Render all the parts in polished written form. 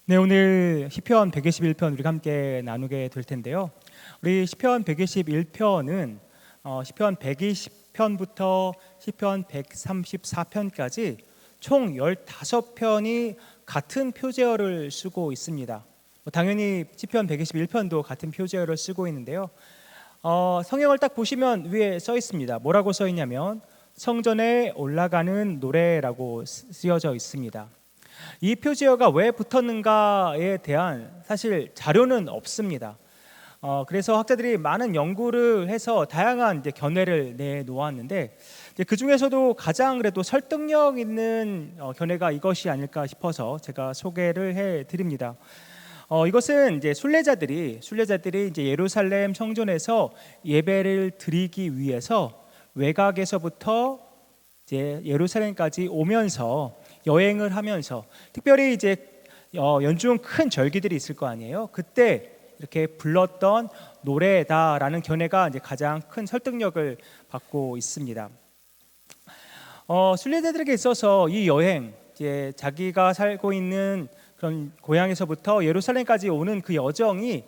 네, 오늘 시편 121편 우리가 함께 나누게 될 텐데요. 우리 시편 121편은 시편 120편부터 시편 134편까지 총 15편이 같은 표제어를 쓰고 있습니다. 당연히 시편 121편도 같은 표제어를 쓰고 있는데요. 성경을 딱 보시면 위에 써 있습니다. 뭐라고 써 있냐면 성전에 올라가는 노래라고 쓰여져 있습니다. 이 표제어가 왜 붙었는가에 대한 사실 자료는 없습니다. 그래서 학자들이 많은 연구를 해서 다양한 이제 견해를 내놓았는데 그 중에서도 가장 그래도 설득력 있는 견해가 이것이 아닐까 싶어서 제가 소개를 해드립니다. 이것은 이제 순례자들이 이제 예루살렘 성전에서 예배를 드리기 위해서 외곽에서부터 이제 예루살렘까지 오면서 여행을 하면서 특별히 이제 연중 큰 절기들이 있을 거 아니에요. 그때 이렇게 불렀던 노래다라는 견해가 이제 가장 큰 설득력을 받고 있습니다. 순례자들에게 있어서 이 여행, 이제 자기가 살고 있는 그런 고향에서부터 예루살렘까지 오는 그 여정이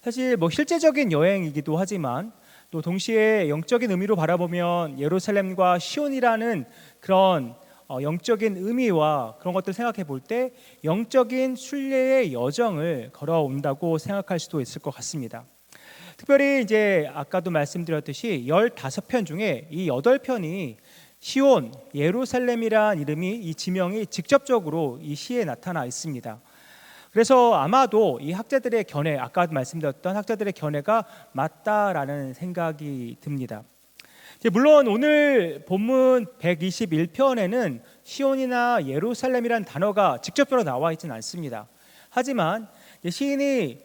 사실 뭐 실제적인 여행이기도 하지만 또 동시에 영적인 의미로 바라보면 예루살렘과 시온이라는 그런 영적인 의미와 그런 것들 생각해 볼 때 영적인 순례의 여정을 걸어온다고 생각할 수도 있을 것 같습니다. 특별히 이제 아까도 말씀드렸듯이 15편 중에 이 8편이 시온, 예루살렘이란 이름이 이 지명이 직접적으로 이 시에 나타나 있습니다. 그래서 아마도 이 학자들의 견해, 아까 말씀드렸던 학자들의 견해가 맞다라는 생각이 듭니다. 물론 오늘 본문 121편에는 시온이나 예루살렘이라는 단어가 직접적으로 나와 있지는 않습니다. 하지만 시인이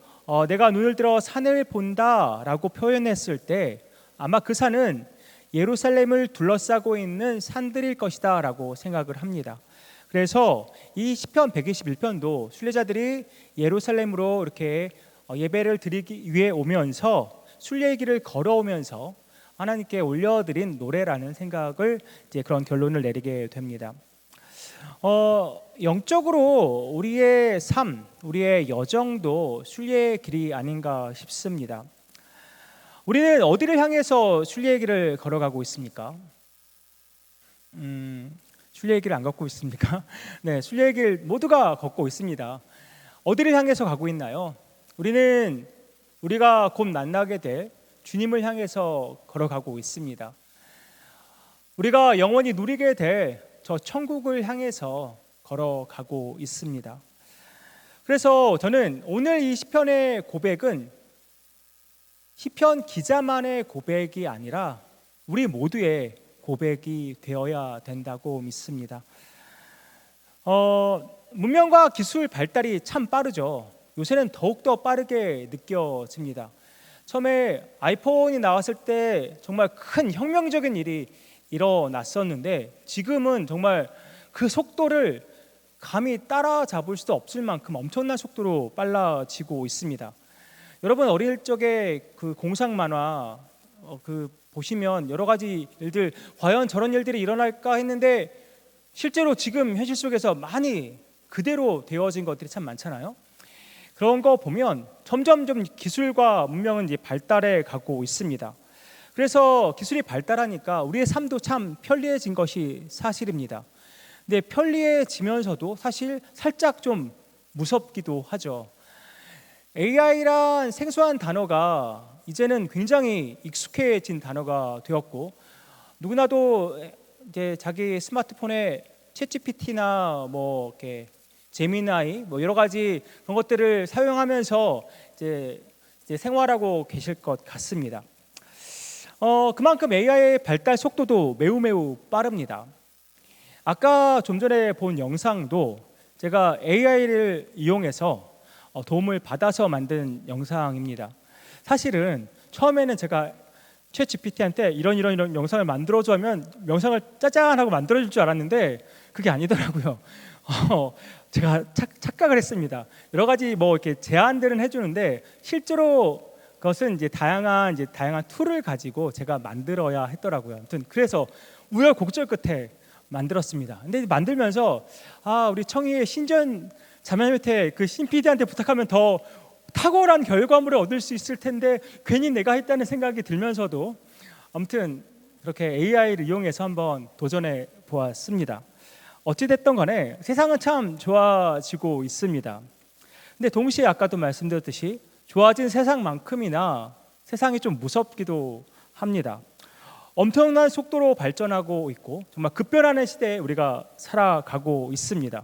내가 눈을 들어 산을 본다라고 표현했을 때 아마 그 산은 예루살렘을 둘러싸고 있는 산들일 것이다 라고 생각을 합니다. 그래서 이 시편 121편도 순례자들이 예루살렘으로 이렇게 예배를 드리기 위해 오면서 순례의 길을 걸어오면서 하나님께 올려드린 노래라는 생각을 이제 그런 결론을 내리게 됩니다. 영적으로 우리의 삶, 우리의 여정도 순례의 길이 아닌가 싶습니다. 우리는 어디를 향해서 순례의 길을 걸어가고 있습니까? 순례의 길을 안 걷고 있습니까? 네, 순례의 길 모두가 걷고 있습니다. 어디를 향해서 가고 있나요? 우리가 곧 만나게 될 주님을 향해서 걸어가고 있습니다. 우리가 영원히 누리게 될 저 천국을 향해서 걸어가고 있습니다. 그래서 저는 오늘 이 시편의 고백은 시편 기자만의 고백이 아니라 우리 모두의 고백이 되어야 된다고 믿습니다. 문명과 기술 발달이 참 빠르죠. 요새는 더욱더 빠르게 느껴집니다. 처음에 아이폰이 나왔을 때 정말 큰 혁명적인 일이 일어났었는데 지금은 정말 그 속도를 감히 따라잡을 수도 없을 만큼 엄청난 속도로 빨라지고 있습니다. 여러분 어릴 적에 그 공상 만화 보시면 여러 가지 일들 과연 저런 일들이 일어날까 했는데 실제로 지금 현실 속에서 많이 그대로 되어진 것들이 참 많잖아요. 그런 거 보면 점점 기술과 문명은 이제 발달해 가고 있습니다. 그래서 기술이 발달하니까 우리의 삶도 참 편리해진 것이 사실입니다. 근데 편리해지면서도 사실 살짝 좀 무섭기도 하죠. AI란 생소한 단어가 이제는 굉장히 익숙해진 단어가 되었고 누구나도 이제 자기 스마트폰에 챗GPT나 뭐 이렇게 제미나이 뭐 여러 가지 그런 것들을 사용하면서 이제 생활하고 계실 것 같습니다. 그만큼 AI의 발달 속도도 매우 매우 빠릅니다. 아까 좀 전에 본 영상도 제가 AI를 이용해서 도움을 받아서 만든 영상입니다. 사실은 처음에는 제가 챗 GPT한테 이런 영상을 만들어줘 하면 영상을 짜잔 하고 만들어줄 줄 알았는데 그게 아니더라고요. 제가 착각을 했습니다. 여러 가지 뭐 이렇게 제안들은 해주는데 실제로 그것은 이제 다양한 툴을 가지고 제가 만들어야 했더라고요. 아무튼 그래서 우여곡절 끝에 만들었습니다. 근데 만들면서 우리 청희의 신전 자매한테 그 신PD한테 부탁하면 더 탁월한 결과물을 얻을 수 있을 텐데 괜히 내가 했다는 생각이 들면서도 아무튼 그렇게 AI를 이용해서 한번 도전해 보았습니다. 어찌됐든 간에 세상은 참 좋아지고 있습니다. 근데 동시에 아까도 말씀드렸듯이 좋아진 세상만큼이나 세상이 좀 무섭기도 합니다. 엄청난 속도로 발전하고 있고 정말 급변하는 시대에 우리가 살아가고 있습니다.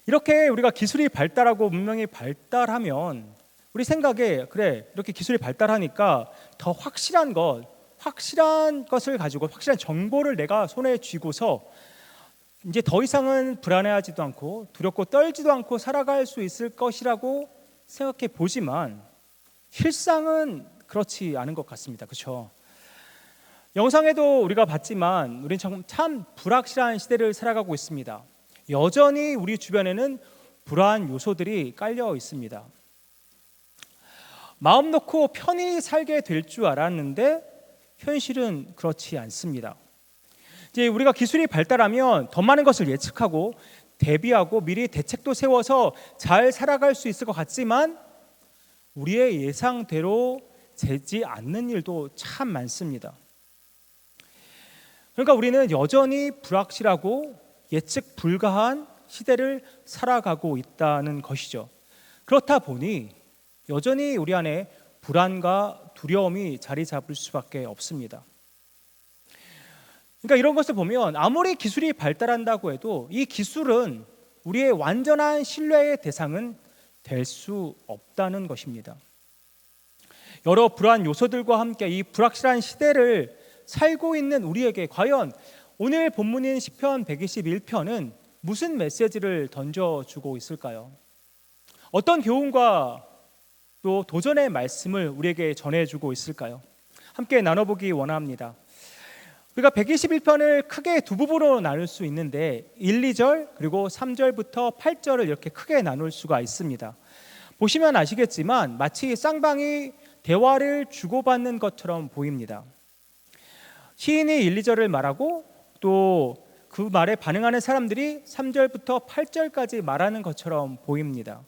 이렇게 우리가 기술이 발달하고 문명이 발달하면 우리 생각에 그래 이렇게 기술이 발달하니까 더 확실한 것을 가지고 확실한 정보를 내가 손에 쥐고서 이제 더 이상은 불안해하지도 않고 두렵고 떨지도 않고 살아갈 수 있을 것이라고 생각해 보지만 실상은 그렇지 않은 것 같습니다. 그렇죠? 영상에도 우리가 봤지만 우리는 참 불확실한 시대를 살아가고 있습니다. 여전히 우리 주변에는 불안 요소들이 깔려 있습니다. 마음 놓고 편히 살게 될 줄 알았는데 현실은 그렇지 않습니다. 이제 우리가 기술이 발달하면 더 많은 것을 예측하고 대비하고 미리 대책도 세워서 잘 살아갈 수 있을 것 같지만 우리의 예상대로 되지 않는 일도 참 많습니다. 그러니까 우리는 여전히 불확실하고 예측 불가한 시대를 살아가고 있다는 것이죠. 그렇다 보니 여전히 우리 안에 불안과 두려움이 자리 잡을 수밖에 없습니다. 그러니까 이런 것을 보면 아무리 기술이 발달한다고 해도 이 기술은 우리의 완전한 신뢰의 대상은 될 수 없다는 것입니다. 여러 불안 요소들과 함께 이 불확실한 시대를 살고 있는 우리에게 과연 오늘 본문인 시편 121편은 무슨 메시지를 던져주고 있을까요? 어떤 교훈과 또 도전의 말씀을 우리에게 전해주고 있을까요? 함께 나눠보기 원합니다. 우리가 121편을 크게 두 부분으로 나눌 수 있는데 1, 2절 그리고 3절부터 8절을 이렇게 크게 나눌 수가 있습니다. 보시면 아시겠지만 마치 쌍방이 대화를 주고받는 것처럼 보입니다. 시인이 1, 2절을 말하고 또 그 말에 반응하는 사람들이 3절부터 8절까지 말하는 것처럼 보입니다.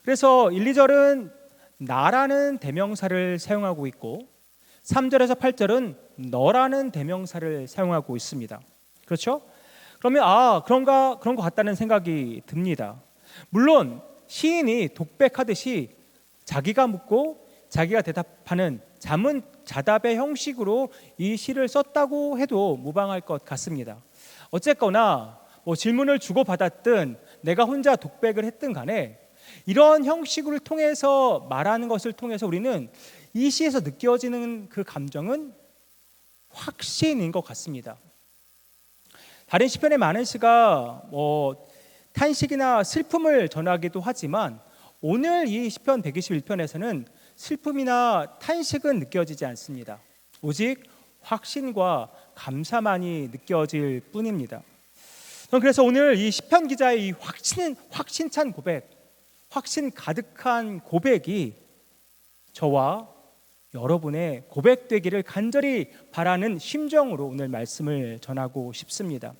그래서 1, 2절은 나라는 대명사를 사용하고 있고 3절에서 8절은 너라는 대명사를 사용하고 있습니다. 그렇죠? 그러면 그런 것 같다는 생각이 듭니다. 물론 시인이 독백하듯이 자기가 묻고 자기가 대답하는 자문자답의 형식으로 이 시를 썼다고 해도 무방할 것 같습니다. 어쨌거나 질문을 주고받았든 내가 혼자 독백을 했든 간에 이런 형식을 통해서 말하는 것을 통해서 우리는 이 시에서 느껴지는 그 감정은 확신인 것 같습니다. 다른 시편의 많은 시가 탄식이나 슬픔을 전하기도 하지만 오늘 이 시편 121편에서는 슬픔이나 탄식은 느껴지지 않습니다. 오직 확신과 감사만이 느껴질 뿐입니다. 저는 그래서 오늘 이 시편 기자의 이 확신찬 고백, 확신 가득한 고백이 저와 여러분의 고백되기를 간절히 바라는 심정으로 오늘 말씀을 전하고 싶습니다.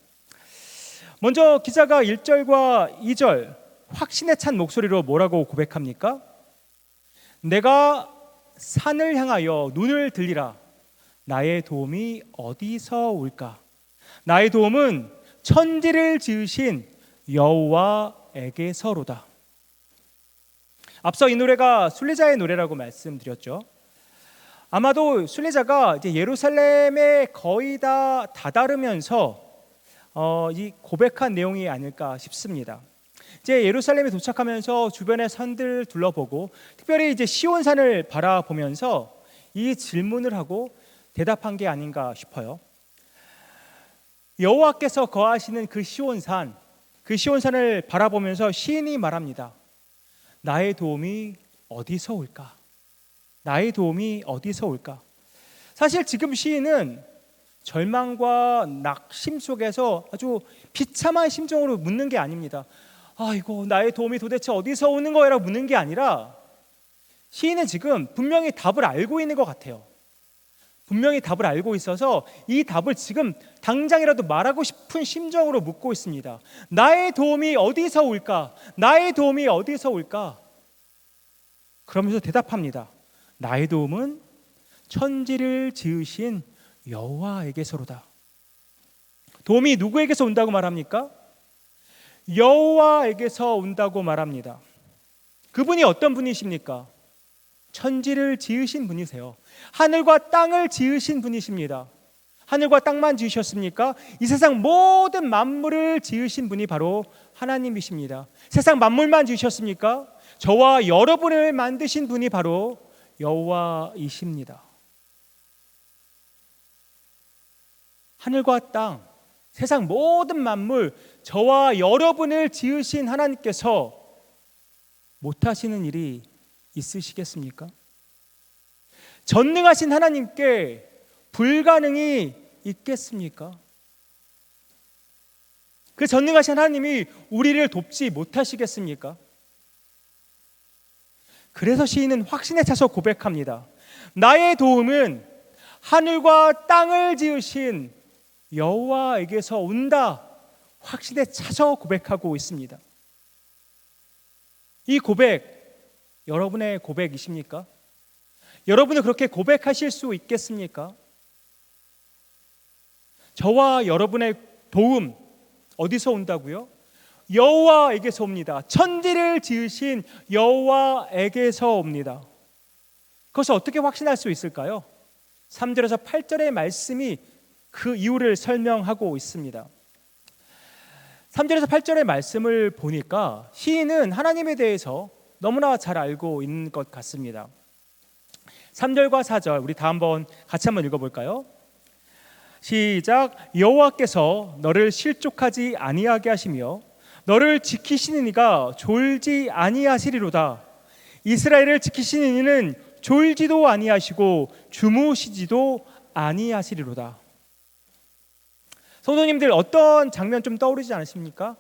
먼저 기자가 1절과 2절 확신에 찬 목소리로 뭐라고 고백합니까? 내가 산을 향하여 눈을 들리라. 나의 도움이 어디서 올까? 나의 도움은 천지를 지으신 여호와에게서로다. 앞서 이 노래가 순례자의 노래라고 말씀드렸죠. 아마도 순례자가 이제 예루살렘에 거의 다 다다르면서 이 고백한 내용이 아닐까 싶습니다. 이제 예루살렘에 도착하면서 주변의 산들을 둘러보고 특별히 이제 시온산을 바라보면서 이 질문을 하고 대답한 게 아닌가 싶어요. 여호와께서 거하시는 그 시온산을 바라보면서 시인이 말합니다. 나의 도움이 어디서 올까? 나의 도움이 어디서 올까? 사실 지금 시인은 절망과 낙심 속에서 아주 비참한 심정으로 묻는 게 아닙니다. 이거 나의 도움이 도대체 어디서 오는 거야라고 묻는 게 아니라 시인은 지금 분명히 답을 알고 있는 것 같아요. 분명히 답을 알고 있어서 이 답을 지금 당장이라도 말하고 싶은 심정으로 묻고 있습니다. 나의 도움이 어디서 올까? 나의 도움이 어디서 올까? 그러면서 대답합니다. 나의 도움은 천지를 지으신 여호와에게서로다. 도움이 누구에게서 온다고 말합니까? 여호와에게서 온다고 말합니다. 그분이 어떤 분이십니까? 천지를 지으신 분이세요. 하늘과 땅을 지으신 분이십니다. 하늘과 땅만 지으셨습니까? 이 세상 모든 만물을 지으신 분이 바로 하나님이십니다. 세상 만물만 지으셨습니까? 저와 여러분을 만드신 분이 바로 여호와이십니다. 하늘과 땅, 세상 모든 만물, 저와 여러분을 지으신 하나님께서 못하시는 일이 있으시겠습니까? 전능하신 하나님께 불가능이 있겠습니까? 그 전능하신 하나님이 우리를 돕지 못하시겠습니까? 그래서 시인은 확신에 차서 고백합니다. 나의 도움은 하늘과 땅을 지으신 여호와에게서 온다. 확신에 차서 고백하고 있습니다. 이 고백, 여러분의 고백이십니까? 여러분은 그렇게 고백하실 수 있겠습니까? 저와 여러분의 도움 어디서 온다고요? 여호와에게서 옵니다. 천지를 지으신 여호와에게서 옵니다. 그것을 어떻게 확신할 수 있을까요? 3절에서 8절의 말씀이 그 이유를 설명하고 있습니다. 3절에서 8절의 말씀을 보니까 시인은 하나님에 대해서 너무나 잘 알고 있는 것 같습니다. 3절과 4절 우리 다 같이 한번 읽어볼까요? 시작. 여호와께서 너를 실족하지 아니하게 하시며 너를 지키시는 이가 졸지 아니하시리로다. 이스라엘을 지키시는 이는 졸지도 아니하시고 주무시지도 아니하시리로다. 성도님들 어떤 장면 좀 떠오르지 않으십니까?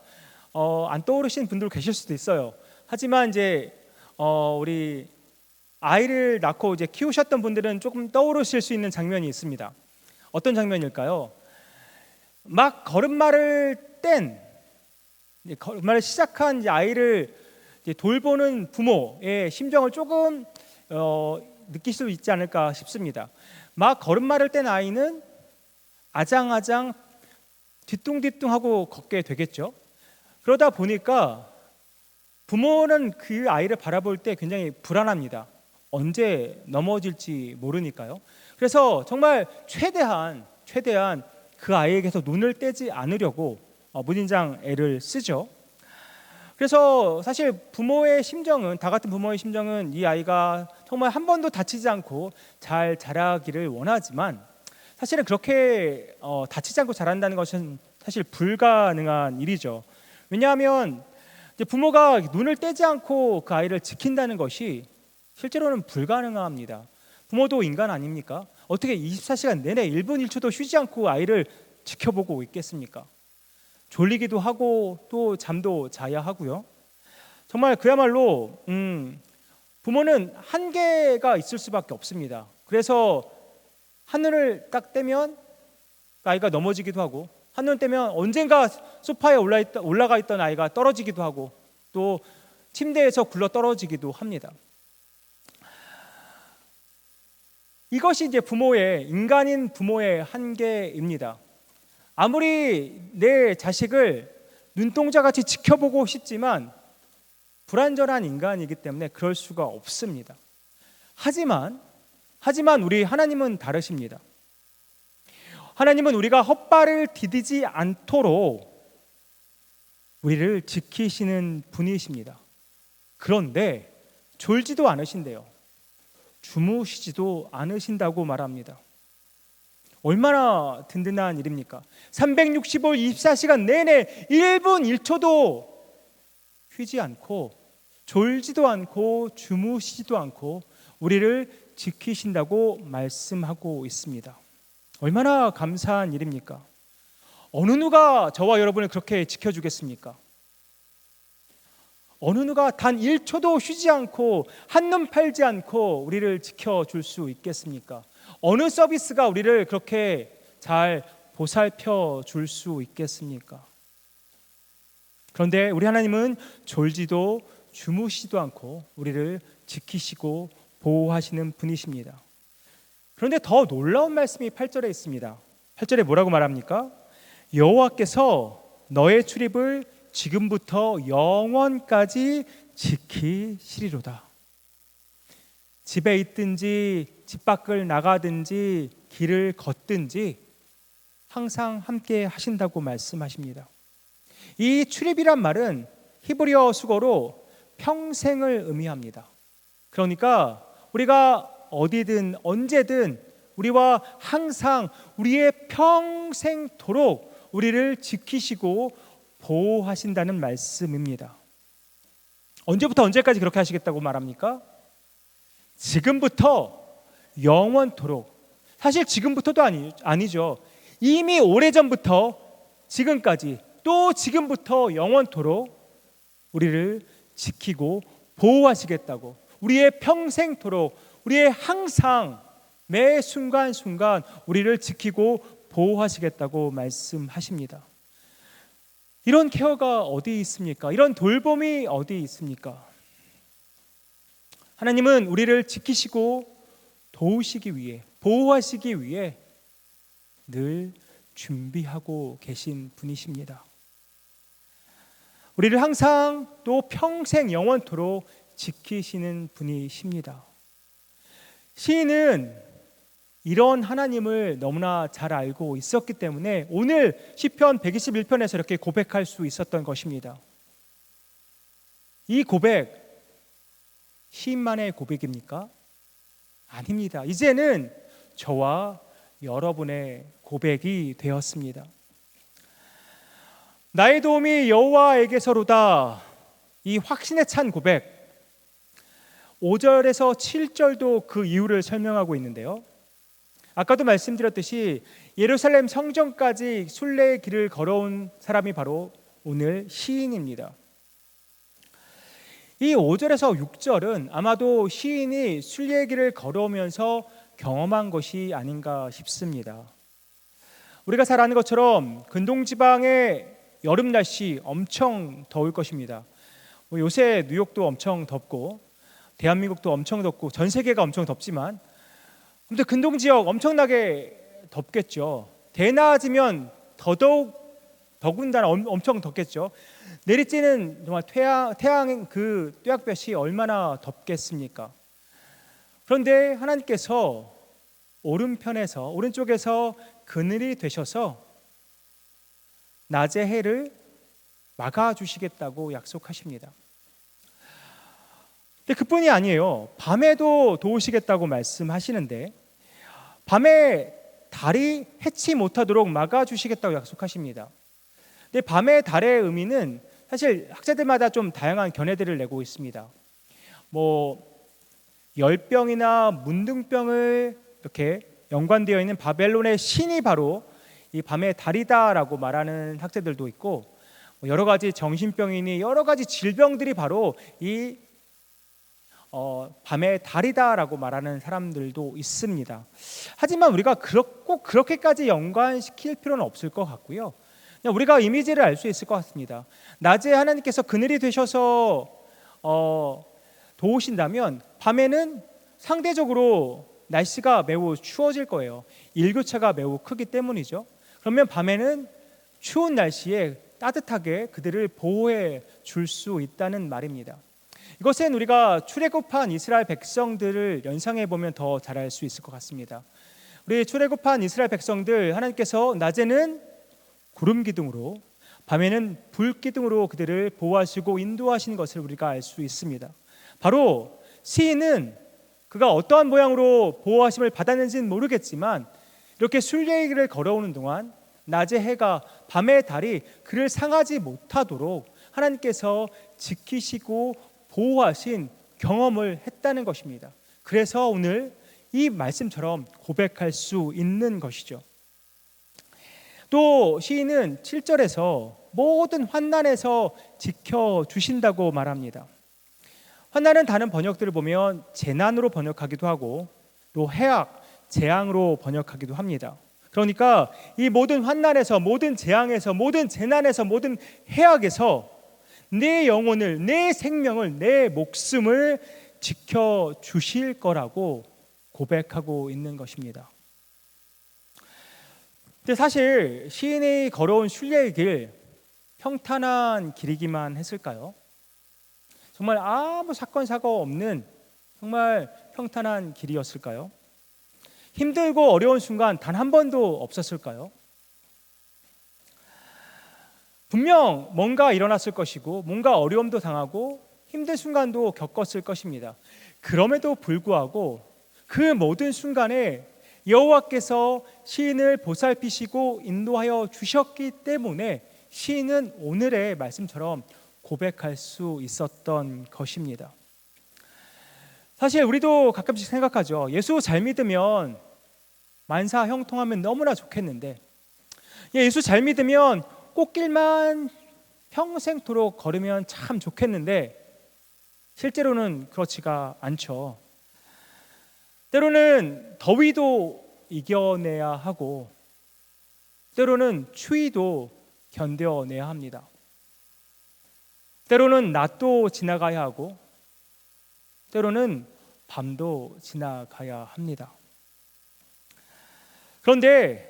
안 떠오르시는 분들 계실 수도 있어요. 하지만 이제 우리 아이를 낳고 이제 키우셨던 분들은 조금 떠오르실 수 있는 장면이 있습니다. 어떤 장면일까요? 막 걸음마를 시작한 아이를 돌보는 부모의 심정을 조금 느낄 수 있지 않을까 싶습니다. 막 걸음마를 뗀 아이는 아장아장 뒤뚱뒤뚱하고 걷게 되겠죠. 그러다 보니까 부모는 그 아이를 바라볼 때 굉장히 불안합니다. 언제 넘어질지 모르니까요. 그래서 정말 최대한 그 아이에게서 눈을 떼지 않으려고 무진장 애를 쓰죠. 그래서 사실 부모의 심정은, 다 같은 부모의 심정은 이 아이가 정말 한 번도 다치지 않고 잘 자라기를 원하지만 사실은 그렇게 다치지 않고 자란다는 것은 사실 불가능한 일이죠. 왜냐하면 이제 부모가 눈을 떼지 않고 그 아이를 지킨다는 것이 실제로는 불가능합니다. 부모도 인간 아닙니까? 어떻게 24시간 내내 1분 1초도 쉬지 않고 아이를 지켜보고 있겠습니까? 졸리기도 하고 또 잠도 자야 하고요. 정말 그야말로 부모는 한계가 있을 수밖에 없습니다. 그래서 한눈을 딱 떼면 아이가 넘어지기도 하고, 한눈 떼면 언젠가 소파에 올라가 있던 아이가 떨어지기도 하고 또 침대에서 굴러 떨어지기도 합니다. 이것이 이제 인간인 부모의 한계입니다. 아무리 내 자식을 눈동자같이 지켜보고 싶지만 불완전한 인간이기 때문에 그럴 수가 없습니다. 하지만 우리 하나님은 다르십니다. 하나님은 우리가 헛발을 디디지 않도록 우리를 지키시는 분이십니다. 그런데 졸지도 않으신대요. 주무시지도 않으신다고 말합니다. 얼마나 든든한 일입니까? 365일 24시간 내내 1분 1초도 쉬지 않고 졸지도 않고 주무시지도 않고 우리를 지키신다고 말씀하고 있습니다. 얼마나 감사한 일입니까? 어느 누가 저와 여러분을 그렇게 지켜주겠습니까? 어느 누가 단 1초도 쉬지 않고 한눈 팔지 않고 우리를 지켜줄 수 있겠습니까? 어느 서비스가 우리를 그렇게 잘 보살펴 줄 수 있겠습니까? 그런데 우리 하나님은 졸지도 주무시지도 않고 우리를 지키시고 보호하시는 분이십니다. 그런데 더 놀라운 말씀이 8절에 있습니다. 8절에 뭐라고 말합니까? 여호와께서 너의 출입을 지금부터 영원까지 지키시리로다. 집에 있든지 집 밖을 나가든지 길을 걷든지 항상 함께 하신다고 말씀하십니다. 이 출입이란 말은 히브리어 수거로 평생을 의미합니다. 그러니까 우리가 어디든 언제든 우리와 항상 우리의 평생토록 우리를 지키시고 보호하신다는 말씀입니다. 언제부터 언제까지 그렇게 하시겠다고 말합니까? 지금부터 영원토록. 사실 지금부터도 아니죠. 이미 오래전부터 지금까지 또 지금부터 영원토록 우리를 지키고 보호하시겠다고, 우리의 평생토록, 우리의 항상 매 순간순간 우리를 지키고 보호하시겠다고 말씀하십니다. 이런 케어가 어디 있습니까? 이런 돌봄이 어디 있습니까? 하나님은 우리를 지키시고 도우시기 위해, 보호하시기 위해 늘 준비하고 계신 분이십니다. 우리를 항상 또 평생 영원토록 지키시는 분이십니다. 시인은 이런 하나님을 너무나 잘 알고 있었기 때문에 오늘 시편 121편에서 이렇게 고백할 수 있었던 것입니다. 이 고백 시인만의 고백입니까? 아닙니다. 이제는 저와 여러분의 고백이 되었습니다. 나의 도움이 여호와에게서로다. 이 확신에 찬 고백 5절에서 7절도 그 이유를 설명하고 있는데요. 아까도 말씀드렸듯이 예루살렘 성전까지 순례의 길을 걸어온 사람이 바로 오늘 시인입니다. 이 5절에서 6절은 아마도 시인이 순례의 길을 걸어오면서 경험한 것이 아닌가 싶습니다. 우리가 잘 아는 것처럼 근동지방의 여름 날씨 엄청 더울 것입니다. 요새 뉴욕도 엄청 덥고 대한민국도 엄청 덥고 전 세계가 엄청 덥지만 아무튼 근동 지역 엄청나게 덥겠죠. 대낮이면 더군다나 엄청 덥겠죠. 내리쬐는 정말 태양 그 뙤약볕이 얼마나 덥겠습니까? 그런데 하나님께서 오른쪽에서 그늘이 되셔서 낮의 해를 막아주시겠다고 약속하십니다. 근데 그뿐이 아니에요. 밤에도 도우시겠다고 말씀하시는데 밤에 달이 해치 못하도록 막아주시겠다고 약속하십니다. 근데 밤의 달의 의미는 사실 학자들마다 좀 다양한 견해들을 내고 있습니다. 열병이나 문둥병을 이렇게 연관되어 있는 바벨론의 신이 바로 이 밤의 달이다라고 말하는 학자들도 있고, 여러 가지 정신병이니 여러 가지 질병들이 바로 이 밤의 달이다라고 말하는 사람들도 있습니다. 하지만 우리가 꼭 그렇게까지 연관시킬 필요는 없을 것 같고요. 그냥 우리가 이미지를 알 수 있을 것 같습니다. 낮에 하나님께서 그늘이 되셔서 도우신다면 밤에는 상대적으로 날씨가 매우 추워질 거예요. 일교차가 매우 크기 때문이죠. 그러면 밤에는 추운 날씨에 따뜻하게 그들을 보호해 줄 수 있다는 말입니다. 이것은 우리가 출애굽한 이스라엘 백성들을 연상해 보면 더 잘 알 수 있을 것 같습니다. 우리 출애굽한 이스라엘 백성들, 하나님께서 낮에는 구름 기둥으로 밤에는 불 기둥으로 그들을 보호하시고 인도하신 것을 우리가 알 수 있습니다. 바로 시인은 그가 어떠한 모양으로 보호하심을 받았는지는 모르겠지만 이렇게 순례의 길을 걸어오는 동안 낮의 해가 밤의 달이 그를 상하지 못하도록 하나님께서 지키시고 보호하신 경험을 했다는 것입니다. 그래서 오늘 이 말씀처럼 고백할 수 있는 것이죠. 또 시인은 7절에서 모든 환난에서 지켜주신다고 말합니다. 환난은 다른 번역들을 보면 재난으로 번역하기도 하고 또 해악, 재앙으로 번역하기도 합니다. 그러니까 이 모든 환난에서, 모든 재앙에서, 모든 재난에서, 모든 해악에서 내 영혼을, 내 생명을, 내 목숨을 지켜주실 거라고 고백하고 있는 것입니다. 근데 사실 시인이 걸어온 순례의 길, 평탄한 길이기만 했을까요? 정말 아무 사건 사고 없는 정말 평탄한 길이었을까요? 힘들고 어려운 순간 단 한 번도 없었을까요? 분명 뭔가 일어났을 것이고 뭔가 어려움도 당하고 힘든 순간도 겪었을 것입니다. 그럼에도 불구하고 그 모든 순간에 여호와께서 시인을 보살피시고 인도하여 주셨기 때문에 시인은 오늘의 말씀처럼 고백할 수 있었던 것입니다. 사실 우리도 가끔씩 생각하죠. 예수 잘 믿으면 만사 형통하면 너무나 좋겠는데, 예수 잘 믿으면 꽃길만 평생토록 걸으면 참 좋겠는데 실제로는 그렇지가 않죠. 때로는 더위도 이겨내야 하고 때로는 추위도 견뎌내야 합니다. 때로는 낮도 지나가야 하고 때로는 밤도 지나가야 합니다. 그런데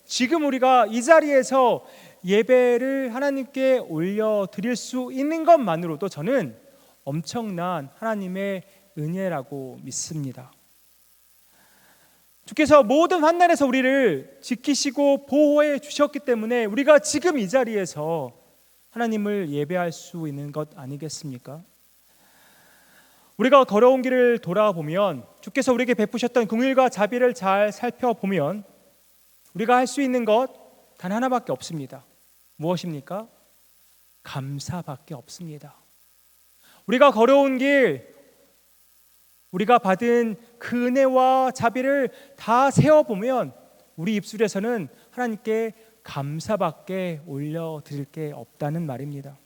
지금 우리가 이 자리에서 예배를 하나님께 올려드릴 수 있는 것만으로도 저는 엄청난 하나님의 은혜라고 믿습니다. 주께서 모든 환난에서 우리를 지키시고 보호해 주셨기 때문에 우리가 지금 이 자리에서 하나님을 예배할 수 있는 것 아니겠습니까? 우리가 걸어온 길을 돌아보면 주께서 우리에게 베푸셨던 긍휼과 자비를 잘 살펴보면 우리가 할 수 있는 것 단 하나밖에 없습니다. 무엇입니까? 감사밖에 없습니다. 우리가 걸어온 길, 우리가 받은 그 은혜와 자비를 다 세어보면 우리 입술에서는 하나님께 감사밖에 올려드릴 게 없다는 말입니다.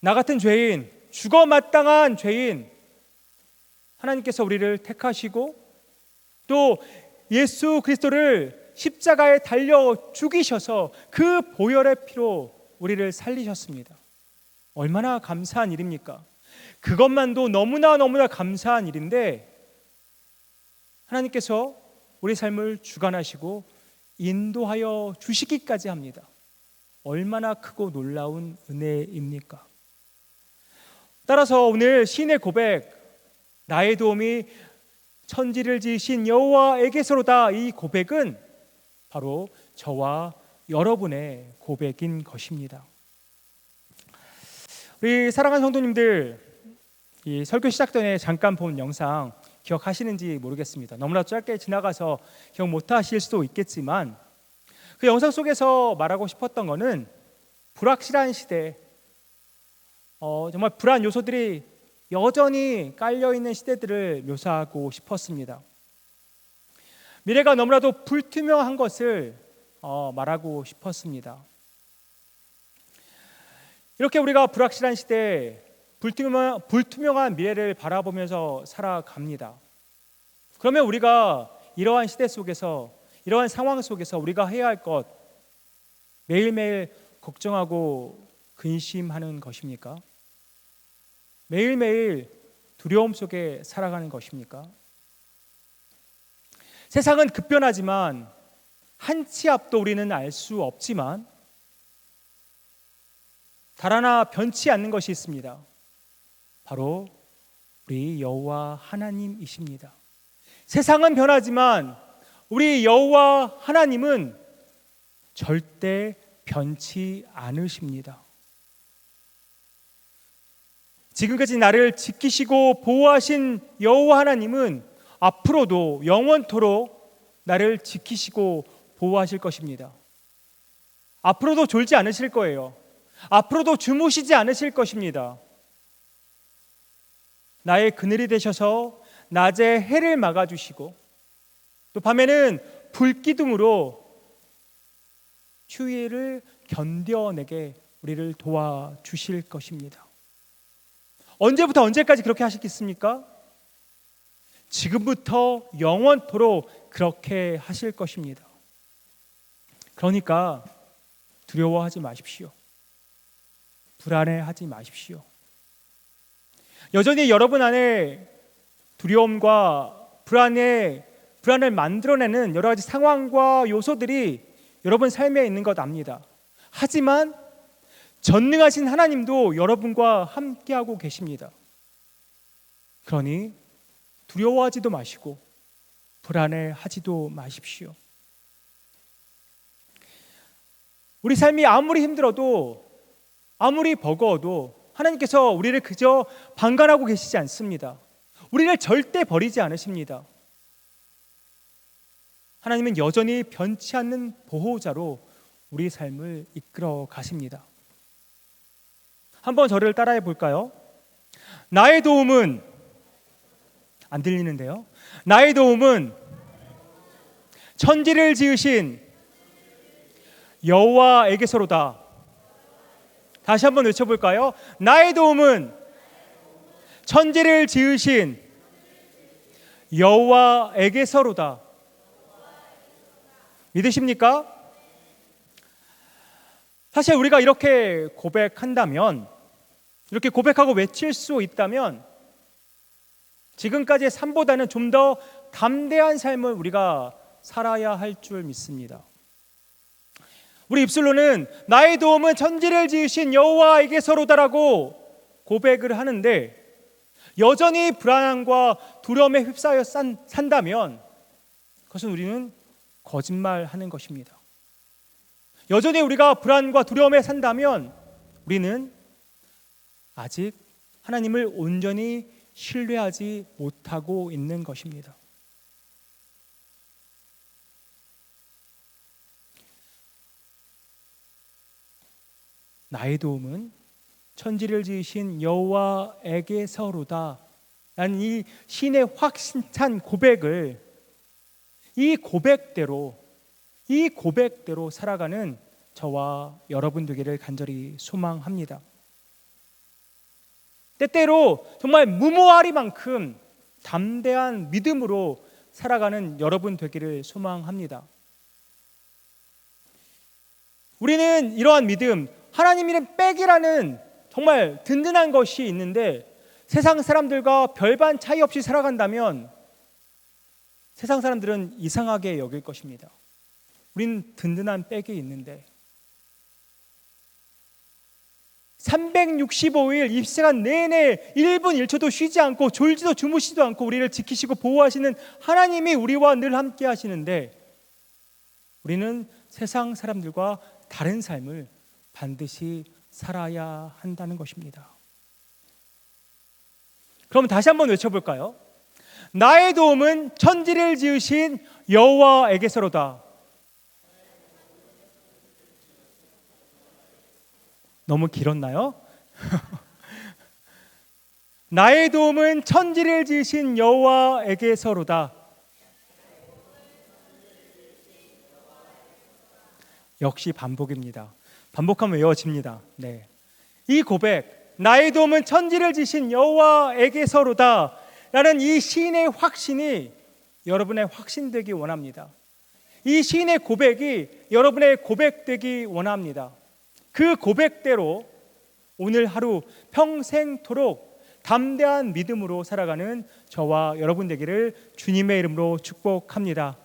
나 같은 죄인, 죽어 마땅한 죄인, 하나님께서 우리를 택하시고 또 예수 그리스도를 십자가에 달려 죽이셔서 그 보혈의 피로 우리를 살리셨습니다. 얼마나 감사한 일입니까? 그것만도 너무나 감사한 일인데 하나님께서 우리 삶을 주관하시고 인도하여 주시기까지 합니다. 얼마나 크고 놀라운 은혜입니까? 따라서 오늘 시인의 고백, 나의 도움이 천지를 지으신 여호와에게서로다, 이 고백은 바로 저와 여러분의 고백인 것입니다. 우리 사랑하는 성도님들, 이 설교 시작 전에 잠깐 본 영상 기억하시는지 모르겠습니다. 너무나 짧게 지나가서 기억 못하실 수도 있겠지만 그 영상 속에서 말하고 싶었던 것은 불확실한 시대, 정말 불안 요소들이 여전히 깔려있는 시대들을 묘사하고 싶었습니다. 미래가 너무나도 불투명한 것을 말하고 싶었습니다. 이렇게 우리가 불확실한 시대에 불투명한 미래를 바라보면서 살아갑니다. 그러면 우리가 이러한 시대 속에서, 이러한 상황 속에서 우리가 해야 할 것, 매일매일 걱정하고 근심하는 것입니까? 매일매일 두려움 속에 살아가는 것입니까? 세상은 급변하지만 한 치 앞도 우리는 알 수 없지만 달 하나 변치 않는 것이 있습니다. 바로 우리 여호와 하나님이십니다. 세상은 변하지만 우리 여호와 하나님은 절대 변치 않으십니다. 지금까지 나를 지키시고 보호하신 여호와 하나님은 앞으로도 영원토록 나를 지키시고 보호하실 것입니다. 앞으로도 졸지 않으실 거예요. 앞으로도 주무시지 않으실 것입니다. 나의 그늘이 되셔서 낮에 해를 막아주시고 또 밤에는 불기둥으로 추위를 견뎌내게 우리를 도와주실 것입니다. 언제부터 언제까지 그렇게 하시겠습니까? 지금부터 영원토록 그렇게 하실 것입니다. 그러니까 두려워하지 마십시오. 불안해하지 마십시오. 여전히 여러분 안에 두려움과 불안을 만들어내는 여러 가지 상황과 요소들이 여러분 삶에 있는 것 압니다. 하지만 전능하신 하나님도 여러분과 함께하고 계십니다. 그러니 두려워하지도 마시고 불안해하지도 마십시오. 우리 삶이 아무리 힘들어도 아무리 버거워도 하나님께서 우리를 그저 방관하고 계시지 않습니다. 우리를 절대 버리지 않으십니다. 하나님은 여전히 변치 않는 보호자로 우리 삶을 이끌어 가십니다. 한번 저를 따라해 볼까요? 나의 도움은 안 들리는데요. 나의 도움은 천지를 지으신 여호와에게서로다. 다시 한번 외쳐볼까요? 나의 도움은 천지를 지으신 여호와에게서로다. 믿으십니까? 사실 우리가 이렇게 고백한다면, 이렇게 고백하고 외칠 수 있다면 지금까지의 삶보다는 좀 더 담대한 삶을 우리가 살아야 할 줄 믿습니다. 우리 입술로는 나의 도움은 천지를 지으신 여호와에게서로다라고 고백을 하는데 여전히 불안함과 두려움에 휩싸여 산다면 그것은 우리는 거짓말하는 것입니다. 여전히 우리가 불안과 두려움에 산다면 우리는 아직 하나님을 온전히 신뢰하지 못하고 있는 것입니다. 나의 도움은 천지를 지으신 여호와에게서로다 라는 이 신의 확신찬 고백을 이 고백대로 살아가는 저와 여러분 되기를 간절히 소망합니다. 때때로 정말 무모하리만큼 담대한 믿음으로 살아가는 여러분 되기를 소망합니다. 우리는 이러한 믿음, 하나님이란 백이라는 정말 든든한 것이 있는데 세상 사람들과 별반 차이 없이 살아간다면 세상 사람들은 이상하게 여길 것입니다. 우리는 든든한 백이 있는데 365일 입시간 내내 1분 1초도 쉬지 않고 졸지도 주무시지도 않고 우리를 지키시고 보호하시는 하나님이 우리와 늘 함께 하시는데 우리는 세상 사람들과 다른 삶을 반드시 살아야 한다는 것입니다. 그럼 다시 한번 외쳐볼까요? 나의 도움은 천지를 지으신 여호와에게서로다. 너무 길었나요? 나의 도움은 천지를 지으신 여호와에게서로다. 역시 반복입니다. 반복하면 외워집니다. 네. 이 고백, 나의 도움은 천지를 지신 여호와에게서로다 라는 이 시인의 확신이 여러분의 확신되기 원합니다. 이 시인의 고백이 여러분의 고백되기 원합니다. 그 고백대로 오늘 하루 평생토록 담대한 믿음으로 살아가는 저와 여러분 되기를 주님의 이름으로 축복합니다.